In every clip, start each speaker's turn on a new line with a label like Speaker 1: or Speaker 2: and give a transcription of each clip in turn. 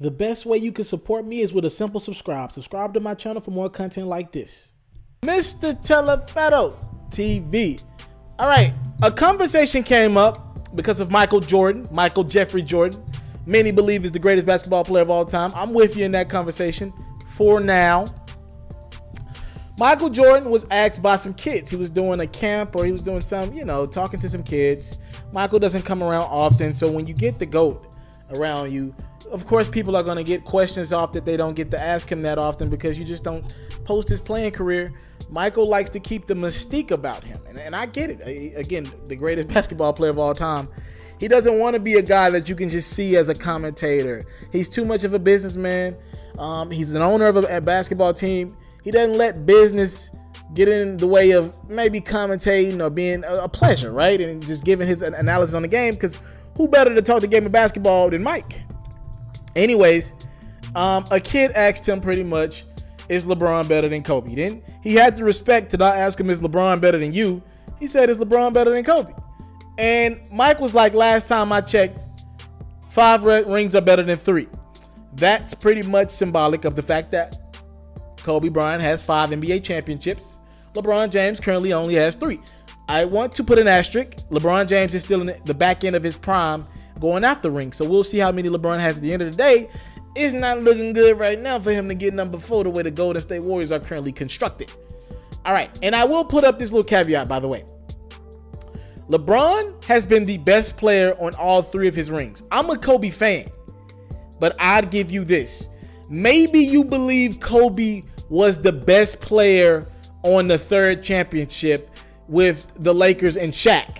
Speaker 1: The best way you can support me is with a simple subscribe. Subscribe to my channel for more content like this. Mr. TALIAFERRO TV. All right, a conversation came up because of Michael Jeffrey Jordan. Many believe is the greatest basketball player of all time. I'm with you in that conversation for now. Michael Jordan was asked by some kids. He was doing a camp or he was doing some, talking to some kids. Michael doesn't come around often. So when you get the GOAT around you, of course, people are going to get questions off that they don't get to ask him that often because you just don't post his playing career. Michael likes to keep the mystique about him. And I get it. Again, the greatest basketball player of all time. He doesn't want to be a guy that you can just see as a commentator. He's too much of a businessman. He's an owner of a basketball team. He doesn't let business get in the way of maybe commentating or being a pleasure, right? And just giving his analysis on the game, because who better to talk the game of basketball than Mike? Anyways, a kid asked him pretty much, is LeBron better than Kobe? Then he had the respect to not ask him, is LeBron better than you? He said, is LeBron better than Kobe? And Mike was like, last time I checked, 5 rings are better than 3. That's pretty much symbolic of the fact that Kobe Bryant has 5 NBA championships. LeBron James currently only has 3. I want to put an asterisk. LeBron James is still in the back end of his prime going after rings. So we'll see how many LeBron has at the end of the day. It's not looking good right now for him to get number 4 the way the Golden State Warriors are currently constructed. All right. And I will put up this little caveat, by the way. LeBron has been the best player on all 3 of his rings. I'm a Kobe fan, but I'd give you this. Maybe you believe Kobe was the best player on the 3rd championship with the Lakers and Shaq.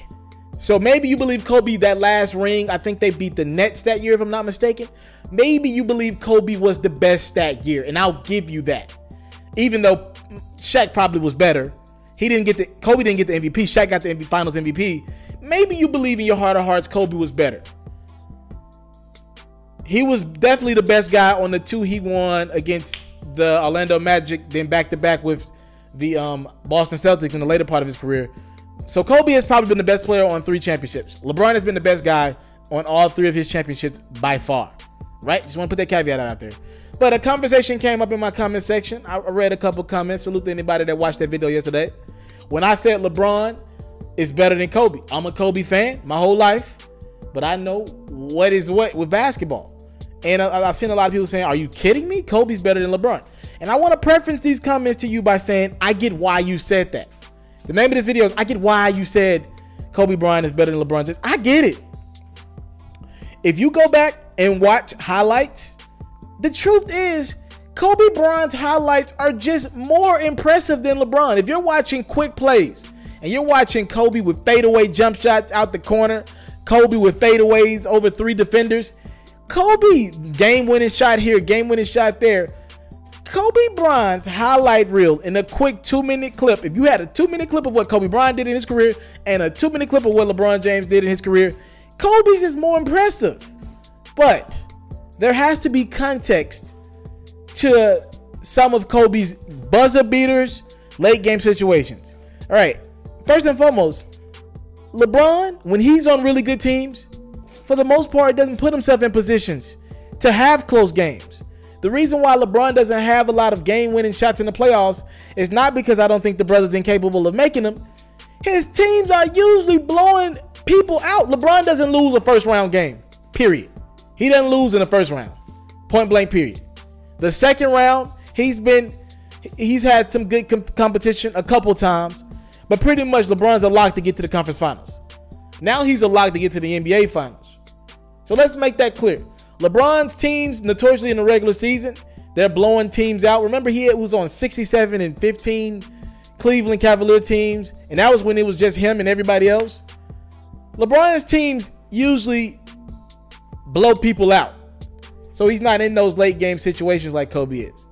Speaker 1: So maybe you believe Kobe, that last ring, I think they beat the Nets that year, if I'm not mistaken. Maybe you believe Kobe was the best that year, and I'll give you that. Even though Shaq probably was better. Kobe didn't get the MVP. Shaq got the Finals MVP. Maybe you believe in your heart of hearts Kobe was better. He was definitely the best guy on the 2 he won against the Orlando Magic, then back-to-back with the Boston Celtics in the later part of his career. So Kobe has probably been the best player on 3 championships. LeBron has been the best guy on all 3 of his championships by far. Right? Just want to put that caveat out there. But a conversation came up in my comment section. I read a couple comments. Salute to anybody that watched that video yesterday. When I said LeBron is better than Kobe, I'm a Kobe fan my whole life. But I know what is what with basketball. And I've seen a lot of people saying, are you kidding me? Kobe's better than LeBron. And I want to preference these comments to you by saying, I get why you said that. The name of this video is, I get why you said Kobe Bryant is better than LeBron James. I get it. If you go back and watch highlights, the truth is Kobe Bryant's highlights are just more impressive than LeBron. If you're watching quick plays and you're watching Kobe with fadeaway jump shots out the corner, Kobe with fadeaways over 3 defenders, Kobe game-winning shot here, game-winning shot there. Kobe Bryant's highlight reel in a quick 2-minute clip. If you had a 2-minute clip of what Kobe Bryant did in his career and a 2-minute clip of what LeBron James did in his career, Kobe's is more impressive. But there has to be context to some of Kobe's buzzer beaters, late game situations. All right. First and foremost, LeBron, when he's on really good teams, for the most part, doesn't put himself in positions to have close games. The reason why LeBron doesn't have a lot of game-winning shots in the playoffs is not because I don't think the brother's incapable of making them. His teams are usually blowing people out. LeBron doesn't lose a first-round game, period. He doesn't lose in the first round, point-blank, period. The second round, he's had some good competition a couple times, but pretty much LeBron's a lock to get to the conference finals. Now he's a lock to get to the NBA finals. So let's make that clear. LeBron's teams, notoriously in the regular season, they're blowing teams out. Remember, he was on 67 and 15 Cleveland Cavalier teams, and that was when it was just him and everybody else. LeBron's teams usually blow people out. So he's not in those late game situations like Kobe is.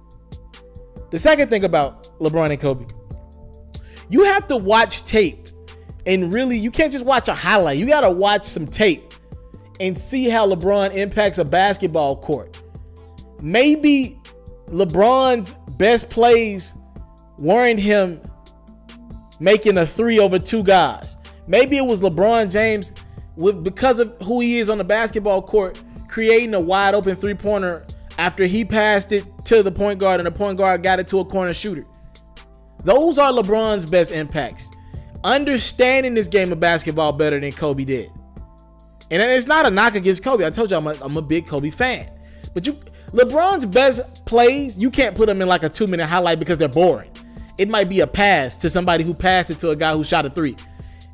Speaker 1: The second thing about LeBron and Kobe, you have to watch tape. And really, you can't just watch a highlight. You got to watch some tape and see how LeBron impacts a basketball court. Maybe LeBron's best plays weren't him making a 3 over 2 guys. Maybe it was LeBron James, because of who he is on the basketball court, creating a wide open 3-pointer after he passed it to the point guard and the point guard got it to a corner shooter. Those are LeBron's best impacts. Understanding this game of basketball better than Kobe did. And it's not a knock against Kobe. I told you I'm a big Kobe fan. But LeBron's best plays, you can't put them in like a 2-minute highlight because they're boring. It might be a pass to somebody who passed it to a guy who shot a 3.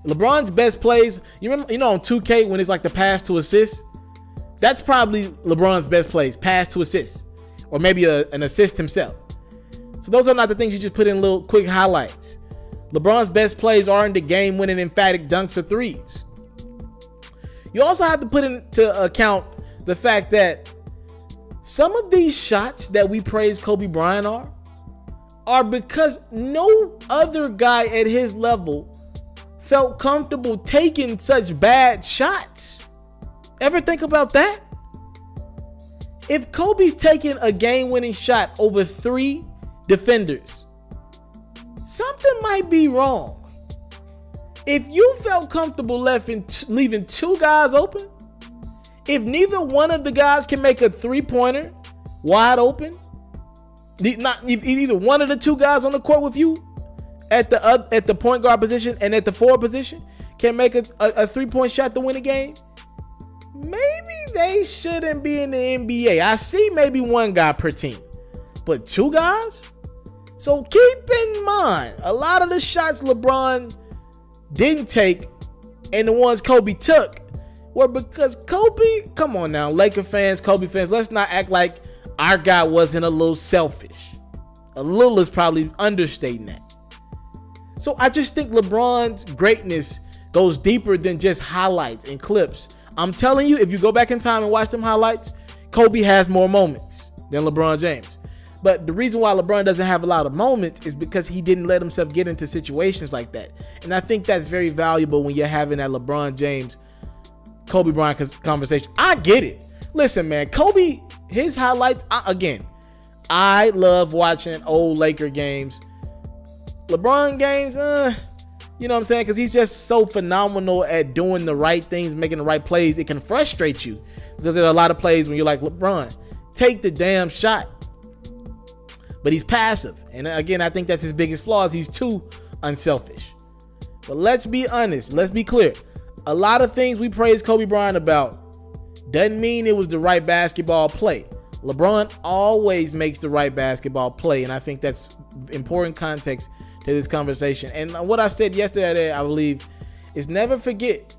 Speaker 1: LeBron's best plays, you remember, on 2K when it's like the pass to assist? That's probably LeBron's best plays, pass to assist. Or maybe an assist himself. So those are not the things you just put in little quick highlights. LeBron's best plays aren't the game-winning emphatic dunks or threes. You also have to put into account the fact that some of these shots that we praise Kobe Bryant are because no other guy at his level felt comfortable taking such bad shots. Ever think about that? If Kobe's taking a game-winning shot over 3 defenders, something might be wrong. If you felt comfortable leaving 2 guys open, if neither one of the guys can make a 3-pointer wide open, if either one of the 2 guys on the court with you at the point guard position and at the forward position can make a 3-point shot to win a game, maybe they shouldn't be in the NBA. I see maybe 1 guy per team, but 2 guys? So keep in mind, a lot of the shots LeBron didn't take and the ones Kobe took were because Kobe, come on now, Laker fans, Kobe fans, let's not act like our guy wasn't a little selfish. A little is probably understating that. So I just think LeBron's greatness goes deeper than just highlights and clips. I'm telling you, if you go back in time and watch them highlights, Kobe has more moments than LeBron James. But the reason why LeBron doesn't have a lot of moments is because he didn't let himself get into situations like that. And I think that's very valuable when you're having that LeBron James, Kobe Bryant conversation. I get it. Listen, man, Kobe, his highlights, I love watching old Laker games. LeBron games, you know what I'm saying? Because he's just so phenomenal at doing the right things, making the right plays. It can frustrate you because there's a lot of plays when you're like, LeBron, take the damn shot. But he's passive. And again, I think that's his biggest flaw is he's too unselfish. But let's be honest. Let's be clear. A lot of things we praise Kobe Bryant about doesn't mean it was the right basketball play. LeBron always makes the right basketball play. And I think that's important context to this conversation. And what I said yesterday, I believe, is never forget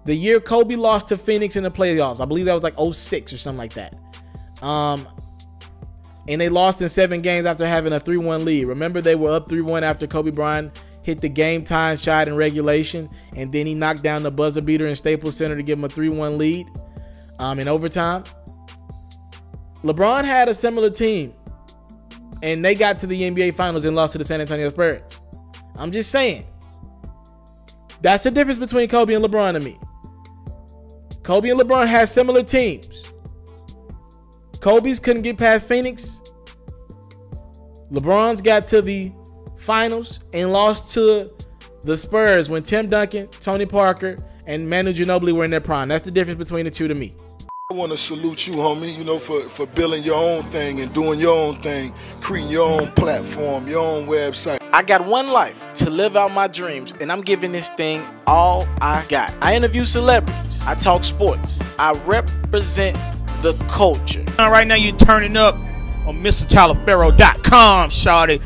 Speaker 1: the year Kobe lost to Phoenix in the playoffs. I believe that was like 06 or something like that. And they lost in 7 games after having a 3-1 lead. Remember, they were up 3-1 after Kobe Bryant hit the game-time shot in regulation, and then he knocked down the buzzer beater in Staples Center to give him a 3-1 lead in overtime. LeBron had a similar team, and they got to the NBA Finals and lost to the San Antonio Spurs. I'm just saying. That's the difference between Kobe and LeBron to me. Kobe and LeBron had similar teams. Kobe's couldn't get past Phoenix. LeBron's got to the finals and lost to the Spurs when Tim Duncan, Tony Parker, and Manu Ginobili were in their prime. That's the difference between the two to me.
Speaker 2: I want to salute you, homie, for building your own thing and doing your own thing, creating your own platform, your own website.
Speaker 1: I got one life to live out my dreams, and I'm giving this thing all I got. I interview celebrities. I talk sports. I represent the culture.
Speaker 3: Right now, you're turning up on itsmrtaliaferro.com, shawty.